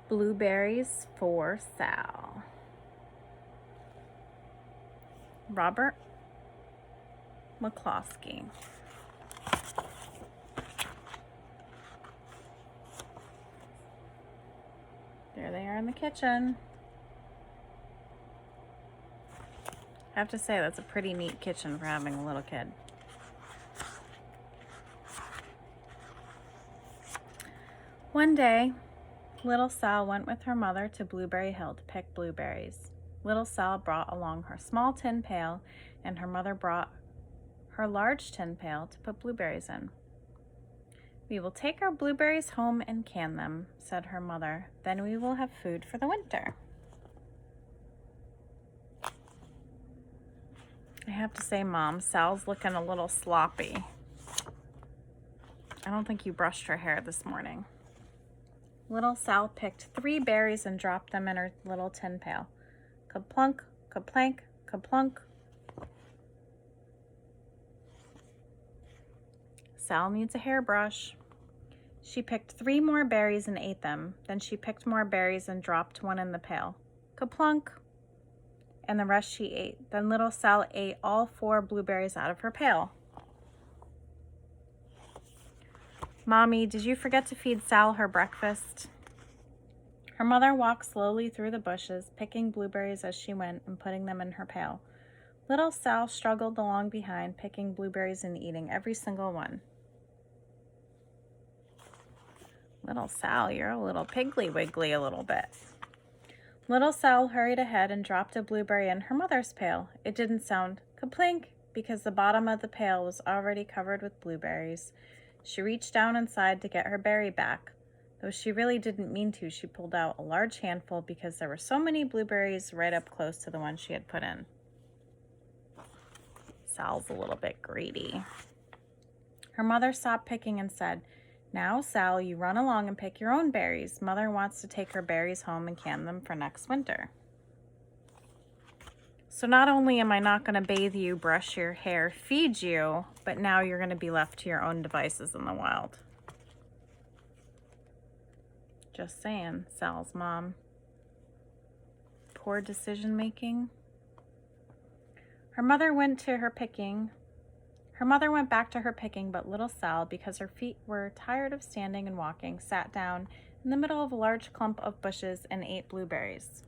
Blueberries for Sal. Robert McCloskey. There they are in the kitchen. I have to say, that's a pretty neat kitchen for having a little kid. One day, little Sal went with her mother to Blueberry Hill to pick blueberries. Little Sal brought along her small tin pail, and her mother brought her large tin pail to put blueberries in. "We will take our blueberries home and can them," said her mother. "Then we will have food for the winter." I have to say, Mom, Sal's looking a little sloppy. I don't think you brushed her hair this morning. Little Sal picked 3 berries and dropped them in her little tin pail. Kaplunk, kaplank, kaplunk. Sal needs a hairbrush. She picked 3 more berries and ate them. Then she picked more berries and dropped one in the pail. Kaplunk. And the rest she ate. Then little Sal ate all 4 blueberries out of her pail. "Mommy, did you forget to feed Sal her breakfast?" Her mother walked slowly through the bushes, picking blueberries as she went and putting them in her pail. Little Sal struggled along behind, picking blueberries and eating every single one. "Little Sal, you're a little piggly wiggly a little bit." Little Sal hurried ahead and dropped a blueberry in her mother's pail. It didn't sound kaplink because the bottom of the pail was already covered with blueberries. She reached down inside to get her berry back. Though she really didn't mean to, she pulled out a large handful because there were so many blueberries right up close to the one she had put in. Sal's a little bit greedy. Her mother stopped picking and said, "Now, Sal, you run along and pick your own berries. Mother wants to take her berries home and can them for next winter." So not only am I not going to bathe you, brush your hair, feed you, but now you're going to be left to your own devices in the wild. Just saying, Sal's mom. Poor decision making. Her mother went back to her picking, but little Sal, because her feet were tired of standing and walking, sat down in the middle of a large clump of bushes and ate blueberries.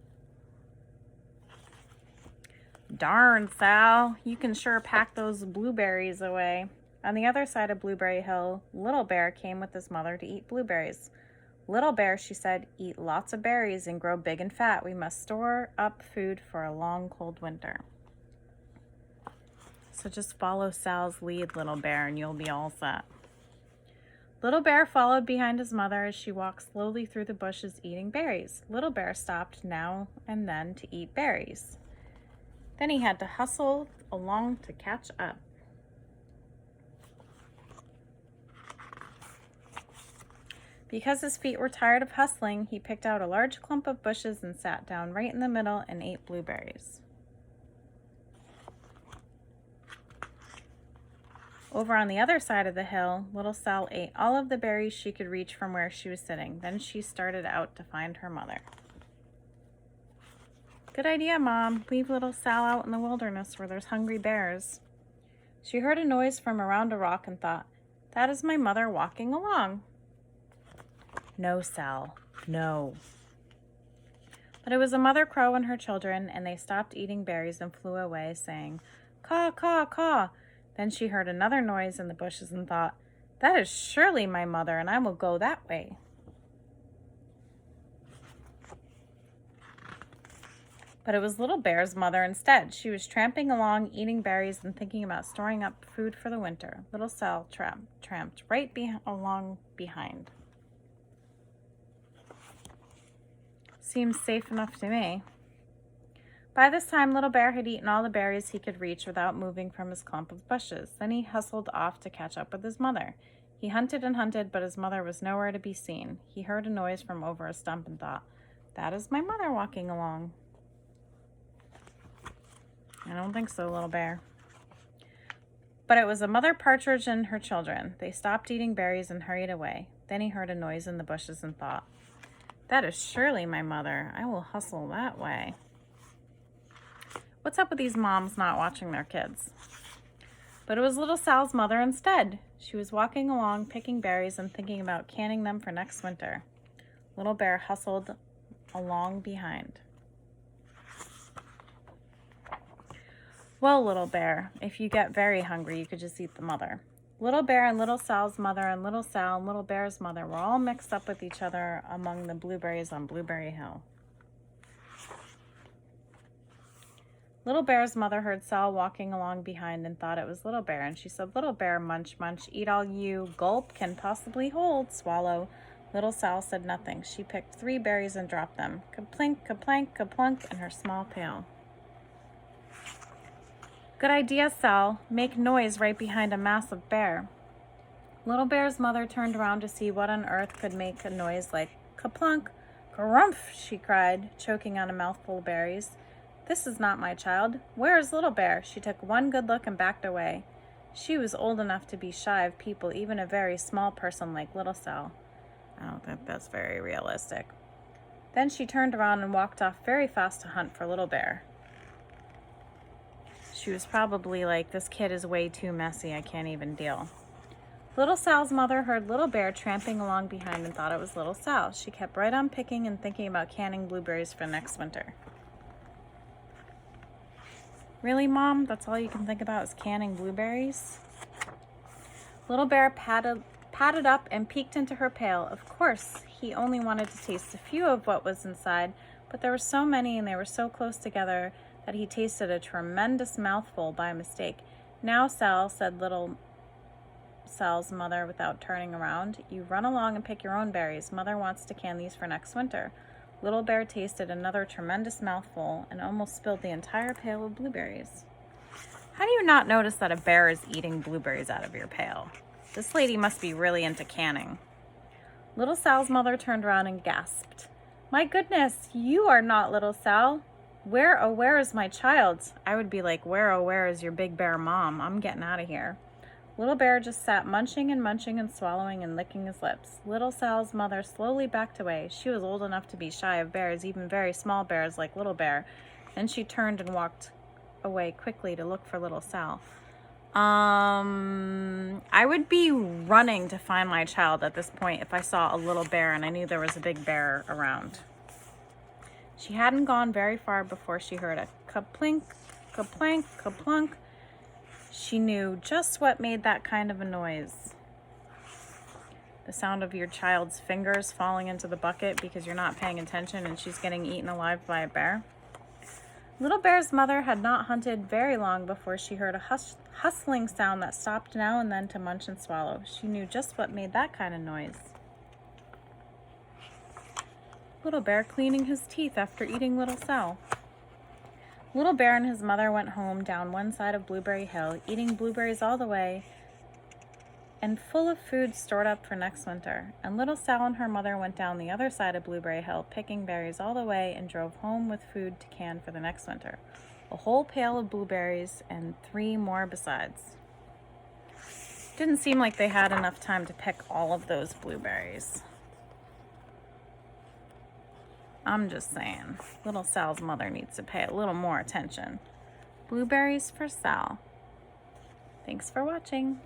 "Darn, Sal, you can sure pack those blueberries away." On the other side of Blueberry Hill, Little Bear came with his mother to eat blueberries. "Little Bear," she said, "eat lots of berries and grow big and fat. We must store up food for a long, cold winter." So just follow Sal's lead, Little Bear, and you'll be all set. Little Bear followed behind his mother as she walked slowly through the bushes eating berries. Little Bear stopped now and then to eat berries. Then he had to hustle along to catch up. Because his feet were tired of hustling, he picked out a large clump of bushes and sat down right in the middle and ate blueberries. Over on the other side of the hill, little Sal ate all of the berries she could reach from where she was sitting. Then she started out to find her mother. "Good idea, Mom. Leave little Sal out in the wilderness where there's hungry bears." She heard a noise from around a rock and thought, "That is my mother walking along." "No, Sal, no." But it was a mother crow and her children, and they stopped eating berries and flew away, saying, "Caw, caw, caw." Then she heard another noise in the bushes and thought, "That is surely my mother, and I will go that way." But it was Little Bear's mother instead. She was tramping along, eating berries and thinking about storing up food for the winter. Little Sal tramped right along behind. Seems safe enough to me. By this time, Little Bear had eaten all the berries he could reach without moving from his clump of bushes. Then he hustled off to catch up with his mother. He hunted and hunted, but his mother was nowhere to be seen. He heard a noise from over a stump and thought, "That is my mother walking along." I don't think so, Little Bear. But it was a mother partridge and her children. They stopped eating berries and hurried away. Then he heard a noise in the bushes and thought, That is surely my mother. I will hustle that way. What's up with these moms not watching their kids? But it was little Sal's mother instead. She was walking along, picking berries and thinking about canning them for next winter. Little Bear hustled along behind. Well, Little Bear, if you get very hungry, you could just eat the mother. Little Bear and Little Sal's mother and Little Sal and Little Bear's mother were all mixed up with each other among the blueberries on Blueberry Hill. Little Bear's mother heard Sal walking along behind and thought it was Little Bear, and she said, "Little Bear, munch, munch, eat all you, gulp, can possibly hold, swallow." Little Sal said nothing. She picked 3 berries and dropped them. Kaplink, kaplank, kaplunk, in her small pail. Good idea, Sal. Make noise right behind a massive bear. Little Bear's mother turned around to see what on earth could make a noise like kaplunk. Grumph, she cried, choking on a mouthful of berries. This is not my child. Where is Little Bear? She took one good look and backed away. She was old enough to be shy of people, even a very small person like Little Sal. I don't think that's very realistic. Then she turned around and walked off very fast to hunt for Little Bear. She was probably like, this kid is way too messy, I can't even deal. Little Sal's mother heard Little Bear tramping along behind and thought it was Little Sal. She kept right on picking and thinking about canning blueberries for next winter. Really, Mom? That's all you can think about is canning blueberries? Little Bear padded up and peeked into her pail. Of course, he only wanted to taste a few of what was inside, but there were so many and they were so close together that he tasted a tremendous mouthful by mistake. Now, Sal, said Little Sal's mother without turning around, you run along and pick your own berries. Mother wants to can these for next winter. Little Bear tasted another tremendous mouthful and almost spilled the entire pail of blueberries. How do you not notice that a bear is eating blueberries out of your pail? This lady must be really into canning. Little Sal's mother turned around and gasped. My goodness, you are not Little Sal. Where, oh, where is my child? I would be like, where, oh, where is your big bear mom? I'm getting out of here. Little Bear just sat munching and swallowing and licking his lips. Little Sal's mother slowly backed away. She was old enough to be shy of bears, even very small bears like Little Bear. Then she turned and walked away quickly to look for Little Sal. I would be running to find my child at this point if I saw a little bear and I knew there was a big bear around. She hadn't gone very far before she heard a kaplink, kaplank, kaplunk. She knew just what made that kind of a noise. The sound of your child's fingers falling into the bucket because you're not paying attention and she's getting eaten alive by a bear. Little Bear's mother had not hunted very long before she heard a hustling sound that stopped now and then to munch and swallow. She knew just what made that kind of noise. Little Bear cleaning his teeth after eating Little Sal. Little Bear and his mother went home down one side of Blueberry Hill, eating blueberries all the way and full of food stored up for next winter. And Little Sal and her mother went down the other side of Blueberry Hill, picking berries all the way and drove home with food to can for the next winter. A whole pail of blueberries and 3 more besides. Didn't seem like they had enough time to pick all of those blueberries. I'm just saying, Little Sal's mother needs to pay a little more attention. Blueberries for Sal. Thanks for watching.